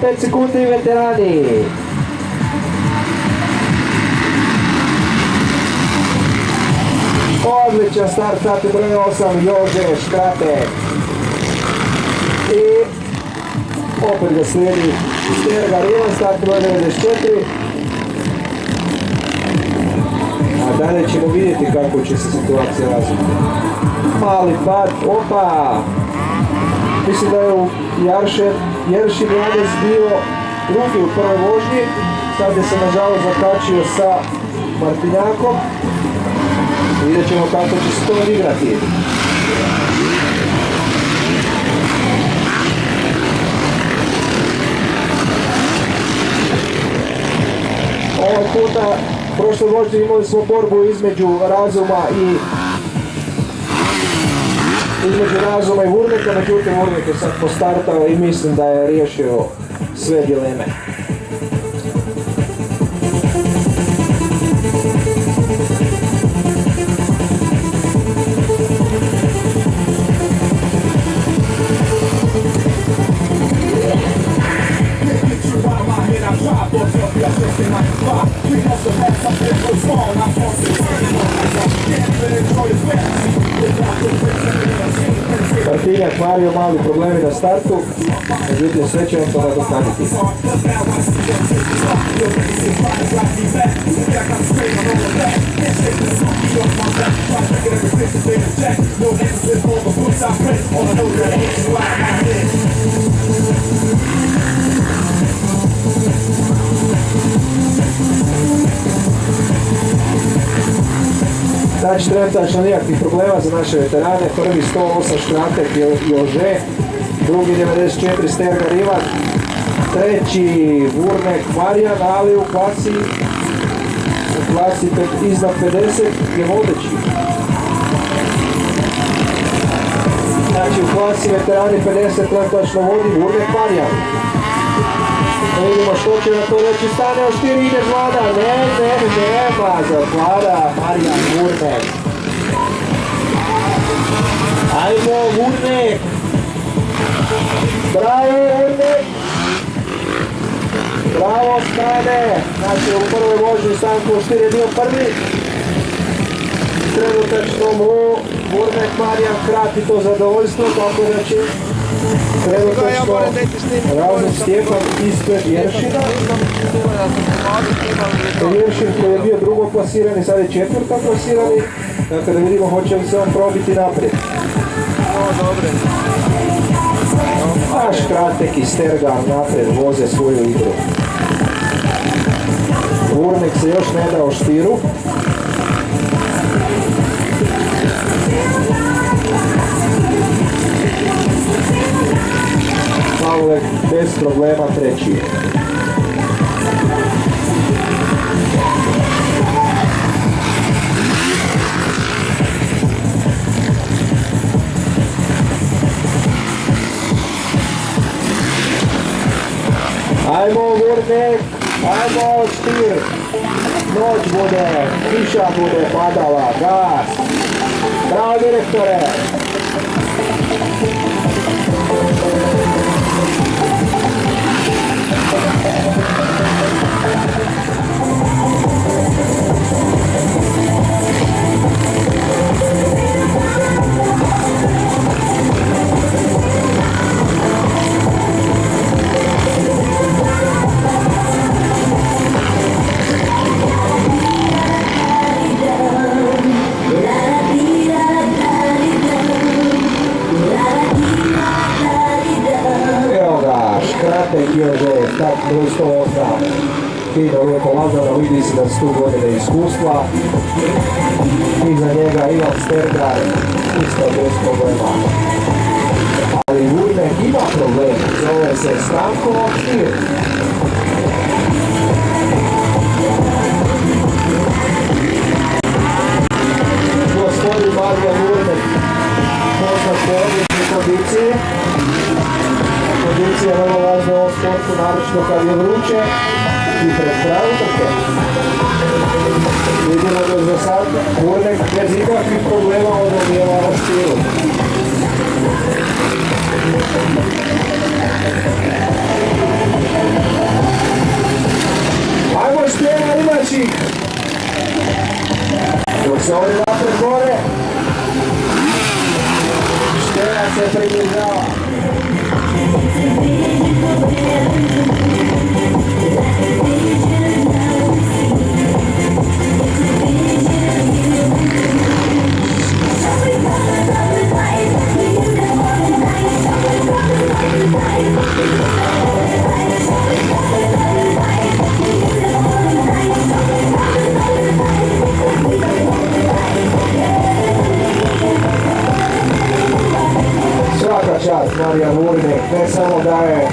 0,5 sekundi veterani. Odličan start, sati broj 8, Jože Škratek. I opet ga slijedi Stergar Ivan, start broj 94. A dalje ćemo vidjeti kako će se situacija razviti. Mali pad, opa! Mislim da je u Jeršin Janez bio drugi u prvoj vožnji. Sad je se nažalost zakačio sa Martinjakom. Vidjet ćemo kako će se to odigrati. Ovaj puta, prošle vožnje imali smo borbu između Razuma i Vurneka, međutim Vurnek je sad postartao i mislim da je riješio sve dileme. Martinjak Mario mali problemi na startu, međutim sve će on to nadoknaditi. Znači trenutačno nijakvih problema za naše veterane, prvi 108 Škratek Jože, drugi 94 Stergar Ivan, treći Vurnek Marijan, ali u klasi iznad 50 je vodeći. Znači u klasi veterani 50 trenutačno vodi Vurnek Marijan. Vidimo što će na to reći, stane o štiri, ide Vlada, nema za Vlada, Marijan Vurnek. Ajmo Vurnek! Bravo Vurnek! Bravo stane! Znači u prvoj vožnji Stanko o štiri je bio prvi. Trenutačno mu Vurnek Marijan krati to zadovoljstvo, tako da će trenutačno Razum Stjepan ispred Jeršina. Jeršin koji je bio drugo plasirani, sad je četvrta plasirani. Dakle da vidimo hoće li se on probiti naprijed. A Škratek i Stergar naprijed voze svoju igru. Vurnek se još ne dao štiru. Pavlek bez problema treći. Ajmo Vurnek, ajmo štir. Noć bude, kiša bude padala, gas. Bravo direktore. Start broj 108. Fino lijepo lagano, vidi se da su tu godine iskustva. Iza njega Ivan Stergar, isto bez problema. Ali Vurnek ima problem, zove se Stanko Štir. Gospodin Marijan Vurnek, poznat po odličnoj kondiciji. Kondicija je vrlo važna u ovom sportu, naročito kad je vruće i pred kraju trke. Vidimo da za sad Vurnek bez ikakvih problema odobijeva na stilu. sljedećih. Dok se ovdje napred gore. Štena se približava. Svaka čast Marijan Vurnik, ne samo da je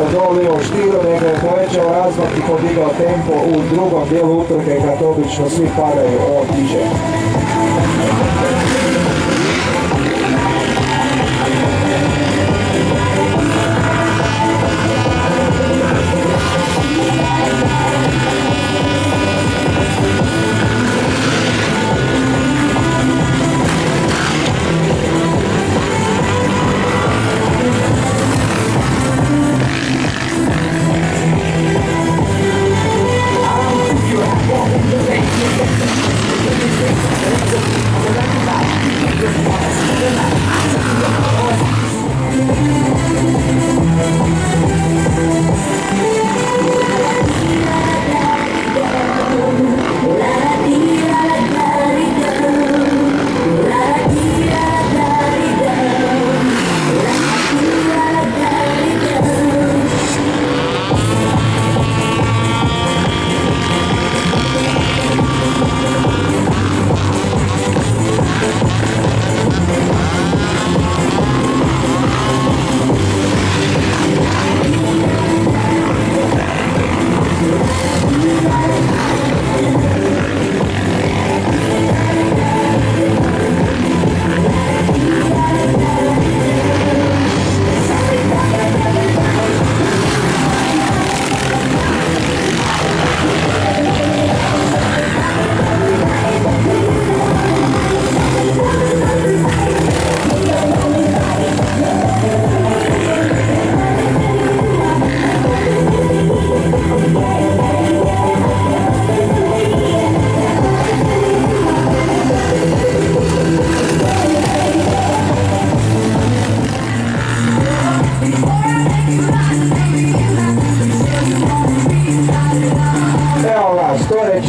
odolio štiru, nego je povećao razmak i podigao tempo u drugom dijelu utrke kad obično svi padaju, on diže.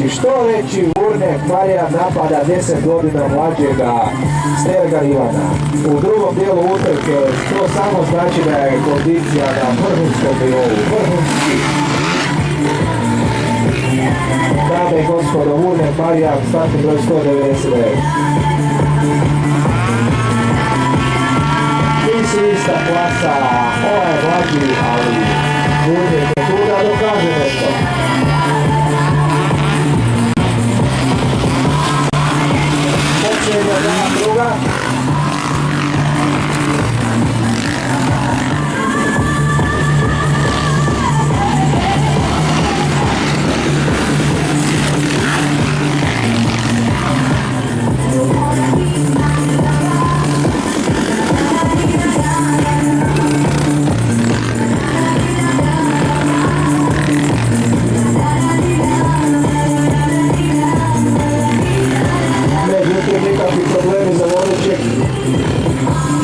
Što reći, Vurnek Marijan napada 10 godina mlađega Stergar Ivana. U drugom dijelu utrke to samo znači da je kondicija na vrhunskom nivou, vrhunski. Dame i gospodo, Vurnek Marijan, startni broj 199. Nisu ista klasa, ovaj je mlađi, ali Vurnek je tu da dokaže nešto. Posljednja druga.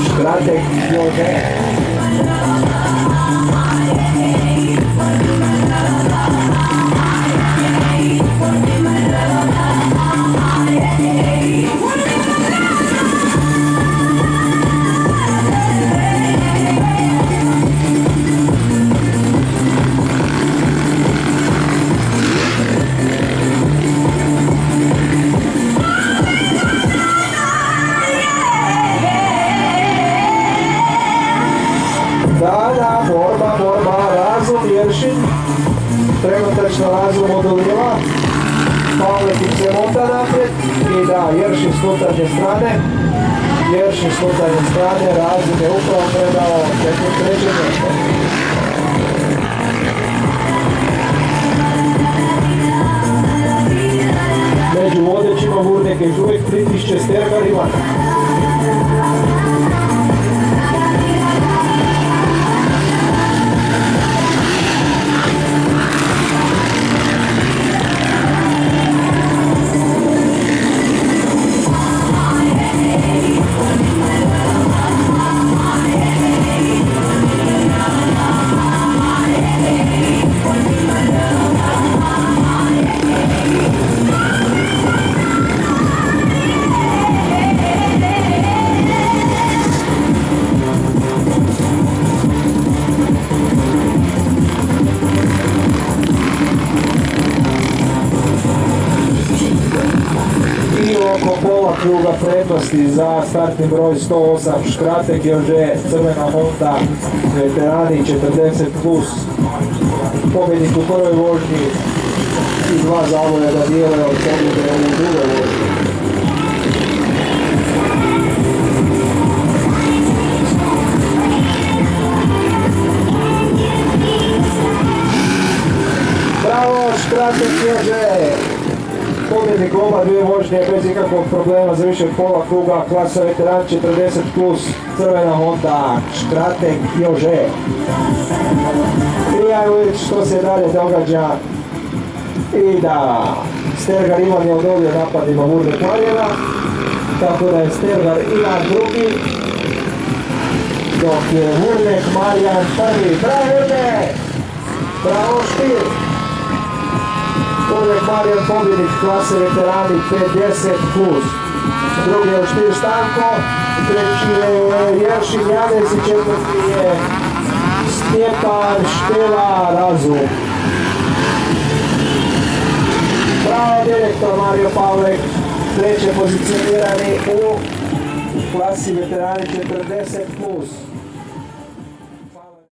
Škratek Jože. Trenutačno Razum odoljeva, Pavletik se mota naprijed i da, Jeršin s unutarnje strane, Razum je upravo predao treće mjesto. Među vodećima Vurnik još uvijek pritišće Stergar Ivana. kruga prednosti za startni broj 108 Škratek Jože, Crvena Honda, veterani 40+, pobjednik u prvoj vožnji i 2 zavoja da dijele od pobjede u drugoj vožnji. Bravo, Škratek Jože! Pobjednik oba dvije vožnje bez ikakvog problema za više od pola kruga, klasa veteran 40+, Crvena Honda, Škratek Jože. I ajmo vidjeti što se dalje događa. I da, Stergar Ivan je odobio napadima Vurnek Marijana, tako da je Stergar Ivan drugi, dok je Vurnek Marijan prvi. Bravo Vurnek! Bravo Štir! Vurnek Marijan pobjednik klase veterani 50+. Drugi je Štir Stanko, treći je Jeršin Janez i četvrti je Stjepan Štela Razum. Bravo direktor Mario Pavlek, treće pozicionirani u klasi veterani 40+.